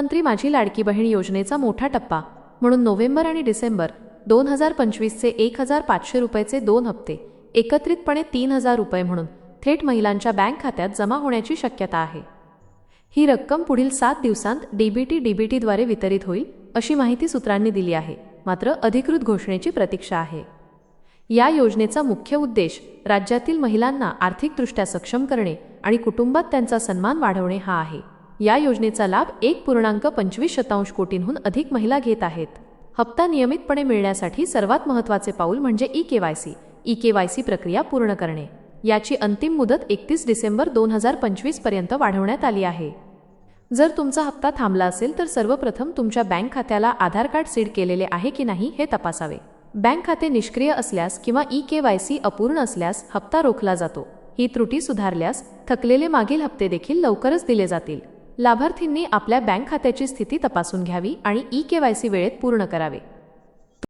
प्रधानमंत्री माझी लाडकी बहीण योजनेचा मोठा टप्पा म्हणून नोव्हेंबर आणि डिसेंबर 2025चे 1,500 रुपयाचे 2 हप्ते एकत्रितपणे 3,000 रुपये म्हणून थेट महिलांच्या बँक खात्यात जमा होण्याची शक्यता आहे। ही रक्कम पुढील 7 दिवसांत डीबीटीद्वारे वितरित होईल अशी माहिती सूत्रांनी दिली आहे। मात्र अधिकृत घोषणेची प्रतीक्षा आहे। या योजनेचा मुख्य उद्देश राज्यातील महिलांना आर्थिकदृष्ट्या सक्षम करणे आणि कुटुंबात त्यांचा सन्मान वाढवणे हा आहे। या योजनेचा लाभ 1.25 कोटींहून अधिक महिला घेत आहेत। हप्ता नियमितपणे मिळण्यासाठी सर्वात महत्त्वाचे पाऊल म्हणजे ई-केवायसी प्रक्रिया पूर्ण करणे। याची अंतिम मुदत 31 डिसेंबर 2025 पर्यंत वाढवण्यात आली आहे। जर तुमचा हप्ता थांबला असेल तर सर्वप्रथम तुमच्या बँक खात्याला आधार कार्ड सीड केलेले आहे की नाही हे तपासावे। बँक खाते निष्क्रिय असल्यास किंवा ई-केवायसी अपूर्ण असल्यास हप्ता रोखला जातो। ही त्रुटी सुधारल्यास थकलेले मागील हप्ते देखील लवकरच दिले जातील। लाभार्थींनी आपल्या बँक खात्याची स्थिती तपासून घ्यावी आणि ई-केवायसी वेळेत पूर्ण करावे।